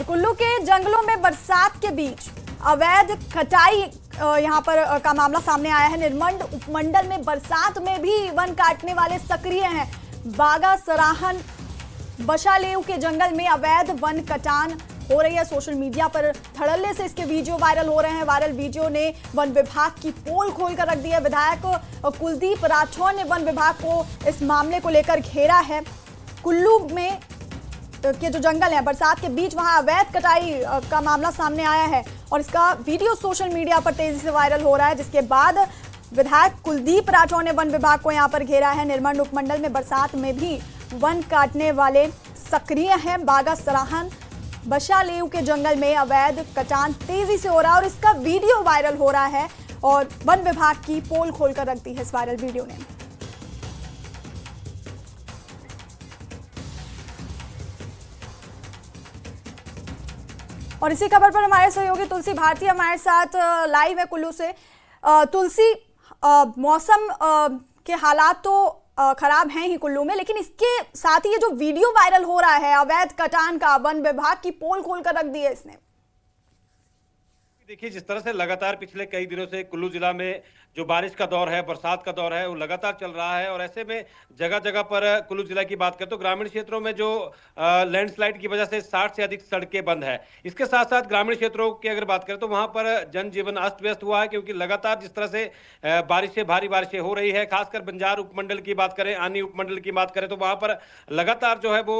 कुल्लू के जंगलों में बरसात के बीच अवैध कटाई यहां पर का मामला सामने आया है। निरमंड उपमंडल में बरसात में भी वन काटने वाले सक्रिय हैं। बागा सराहन बशालेव के जंगल में अवैध वन कटान हो रही है। सोशल मीडिया पर धड़ल्ले से इसके वीडियो वायरल हो रहे हैं। वायरल वीडियो ने वन विभाग की पोल खोलकर रख दी है। विधायक कुलदीप राठौर ने वन विभाग को इस मामले को लेकर घेरा है। कुल्लू में के जो जंगल है, बरसात के बीच वहां अवैध कटाई का मामला सामने आया है और इसका वीडियो सोशल मीडिया पर तेजी से वायरल हो रहा है, जिसके बाद विधायक कुलदीप राठौर ने वन विभाग को यहां पर घेरा है। निरमंड उपमंडल में बरसात में भी वन काटने वाले सक्रिय हैं। बागा सराहन बशालेव के जंगल में अवैध कटान तेजी से हो रहा है और इसका वीडियो वायरल हो रहा है और वन विभाग की पोल खोलकर रख दी है इस वायरल वीडियो ने। और इसी खबर पर हमारे सहयोगी तुलसी भारती हमारे साथ लाइव है कुल्लू से। तुलसी, मौसम के हालात तो खराब हैं ही कुल्लू में, लेकिन इसके साथ ही ये जो वीडियो वायरल हो रहा है अवैध कटान का, वन विभाग की पोल खोलकर रख दी है इसने। देखिए, जिस तरह से लगातार पिछले कई दिनों से कुल्लू जिला में जो बारिश का दौर है, बरसात का दौर है, वो लगातार चल रहा है और ऐसे में जगह जगह पर कुल्लू जिला की बात करें तो ग्रामीण क्षेत्रों में जो लैंडस्लाइड की वजह से 60 से अधिक सड़कें बंद है। इसके साथ साथ ग्रामीण क्षेत्रों की अगर बात करें तो वहां पर जनजीवन अस्त व्यस्त हुआ है, क्योंकि लगातार जिस तरह से भारी बारिशें हो रही है। खासकर बंजार उपमंडल की बात करें, आनी उपमंडल की बात करें तो वहां पर लगातार जो है वो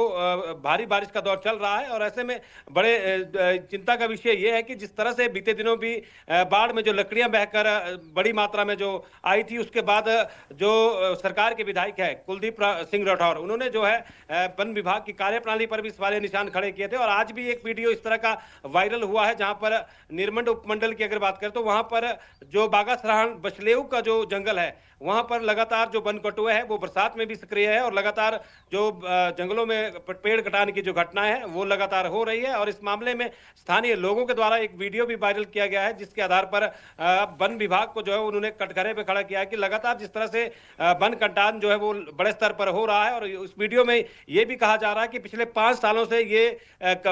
भारी बारिश का दौर चल रहा है और ऐसे में बड़े चिंता का विषय ये है कि जिस तरह से बीते दिनों भी बाढ़ में जो लकड़ियां बहकर बड़ी मात्रा में जो आई थी, उसके बाद जो सरकार के विधायक है कुलदीप सिंह राठौर, उन्होंने जो है वन विभाग की कार्यप्रणाली पर भी सवालिया निशान खड़े किए थे। और आज भी एक वीडियो इस तरह का वायरल हुआ है जहां पर निरमंड उपमंडल की अगर बात करें तो वहां पर जो बागा सराहन बशलेव का जो जंगल है, वहां पर लगातार जो वन कटुआ है वो बरसात में भी सक्रिय है और लगातार जो जंगलों में पेड़ कटाने की जो घटनाएं हैं वो लगातार हो रही है। और इस मामले में स्थानीय लोगों के द्वारा एक वीडियो भी वायरल किया गया है, जिसके आधार पर वन विभाग को जो है उन्होंने कटघरे पे खड़ा किया है कि लगातार जिस तरह से वन कटान जो है वो बड़े स्तर पर हो रहा है। और उस वीडियो में ये भी कहा जा रहा है कि पिछले 5 सालों से ये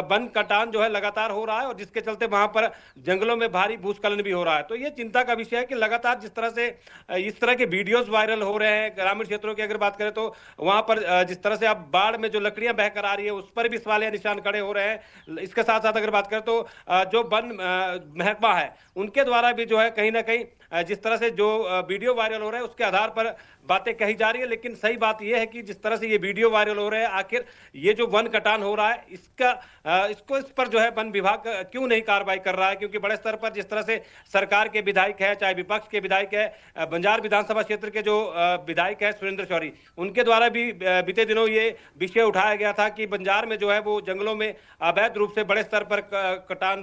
वन कटान जो है लगातार हो रहा है और जिसके चलते वहां पर जंगलों में भारी भूस्खलन भी हो रहा है। तो ये चिंता का विषय है कि लगातार जिस तरह से इस तरह के वीडियोस वायरल हो रहे हैं ग्रामीण क्षेत्रों की अगर बात करें तो वहां पर जिस तरह से अब बाढ़ में जो लकड़ियां बहकर आ रही है उस पर भी सवालिया निशान खड़े हो रहे हैं। इसके साथ साथ अगर बात करें तो जो वन महकमा है उनके द्वारा भी जो है कहीं ना कहीं जिस तरह से जो वीडियो वायरल हो रहा है उसके आधार पर बातें कही जा रही है। लेकिन सही बात यह है कि जिस तरह से ये वीडियो वायरल हो रहे हैं, आखिर ये जो वन कटान हो रहा है इस पर जो है वन विभाग क्यों नहीं कार्रवाई कर रहा है, क्योंकि बड़े स्तर पर जिस तरह से सरकार के विधायक है, चाहे विपक्ष के विधायक है, बंजार विधानसभा क्षेत्र के जो विधायक है सुरेंद्र शौरी, उनके द्वारा भी बीते दिनों ये विषय उठाया गया था कि बंजार में जो है वो जंगलों में अवैध रूप से बड़े स्तर पर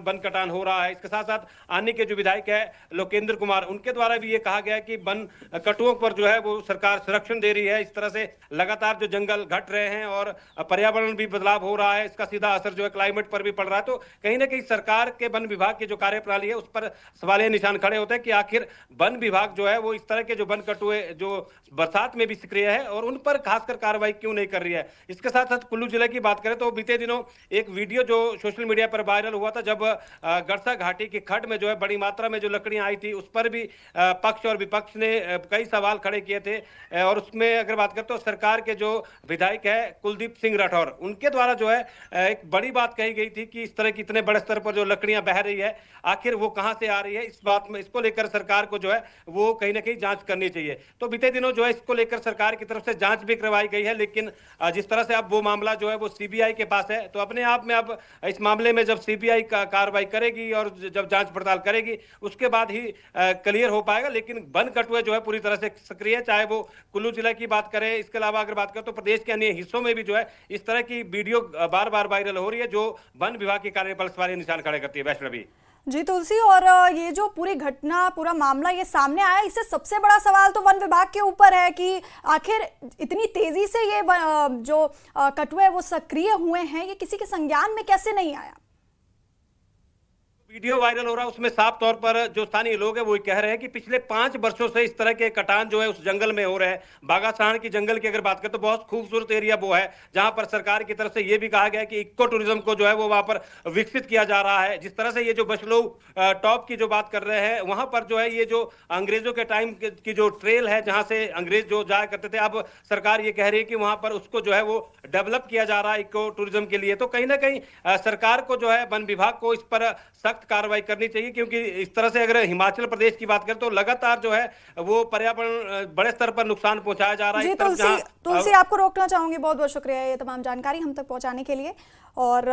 वन कटान हो रहा है। इसके साथ साथ आने के जो विधायक है लोकेंद्र कुमार, उनके द्वारा भी ये कहा गया कि वन कटुओं पर जो है वो सरकार संरक्षण दे रही है। इस तरह से लगातार जो जंगल घट रहे हैं और पर्यावरण भी बदलाव हो रहा है, इसका सीधा असर जो है क्लाइमेट पर भी पड़ रहा है। तो कहीं ना कहीं सरकार के वन विभाग की जो कार्यप्रणाली है उस पर सवालिया निशान खड़े होते हैं कि आखिर वन विभाग जो है वो इस तरह के जो वन कटुए जो बरसात में भी सक्रिय है और उन पर खासकर कार्रवाई क्यों नहीं कर रही है। इसके साथ साथ कुल्लू जिले की बात करें तो बीते दिनों एक वीडियो जो सोशल मीडिया पर वायरल हुआ था, जब गड़सा घाटी की खड्ड में जो है बड़ी मात्रा में जो लकड़ियां आई थी, उस पर भी पक्ष और विपक्ष ने कई सवाल खड़े किए थे। और उसमें अगर बात करें तो सरकार के जो विधायक है कुलदीप सिंह राठौर, उनके द्वारा जो है एक बड़ी बात कही गई थी कि इस तरह की इतने बड़े स्तर पर जो लकड़ियां बह रही है आखिर वो कहां से आ रही है। इस बात में इसको लेकर सरकार को जो है वो कहीं ना कहीं जांच करनी चाहिए। तो बीते दिनों जो है इसको लेकर सरकार की तरफ से जांच भी करवाई गई है, लेकिन जिस तरह से अब वो मामला जो है वो सीबीआई के पास है, तो अपने आप में अब इस मामले में जब सीबीआई का कार्रवाई करेगी और जब जांच पड़ताल करेगी उसके बाद ही क्लियर हो पाएगा। लेकिन वन कटुए जो है पूरी तरह से सक्रिय है, चाहे वो कुल्लू जिला की बात करें, इसके अलावा अगर बात करें तो प्रदेश के अन्य हिस्सों में भी जो है इस तरह की वीडियो बार बार वायरल हो रही है जो वन विभाग के कार्य पर सवालिया निशान खड़े करती है। वैष्णवी जी तुलसी, और ये जो पूरी घटना, पूरा मामला ये सामने आया, इससे सबसे बड़ा सवाल तो वन विभाग के ऊपर है कि आखिर इतनी तेजी से ये जो कटुए वो सक्रिय हुए हैं, ये किसी के संज्ञान में कैसे नहीं आया। वीडियो वायरल हो रहा है उसमें साफ तौर पर जो स्थानीय लोग हैं वो कह रहे हैं कि पिछले 5 वर्षों से इस तरह के कटान जो है उस जंगल में हो रहे हैं। बागासाण की जंगल की अगर बात करें तो बहुत खूबसूरत एरिया वो है जहां पर सरकार की तरफ से ये भी कहा गया है कि इको टूरिज्म को जो है वो वहां पर विकसित किया जा रहा है। जिस तरह से ये जो बशलों टॉप की जो बात कर रहे हैं वहां पर जो है ये जो अंग्रेजों के टाइम की जो ट्रेल है जहां से अंग्रेज जो जाया करते थे, अब सरकार ये कह रही है कि वहां पर उसको जो है वो डेवलप किया जा रहा है इको टूरिज्म के लिए। तो कहीं ना कहीं सरकार को जो है वन विभाग को इस पर सख्त कार्रवाई करनी चाहिए, क्योंकि इस तरह से अगर हिमाचल प्रदेश की बात करें तो लगातार जो है वो पर्यावरण बड़े स्तर पर नुकसान पहुंचाया जा रहा है। जी इस तरफ तुलसी आपको रोकना चाहूंगी, बहुत बहुत शुक्रिया ये तमाम जानकारी हम तक पहुंचाने के लिए। और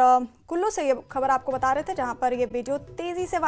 कुल्लू से ये खबर आपको बता रहे थे जहां पर ये वीडियो तेजी से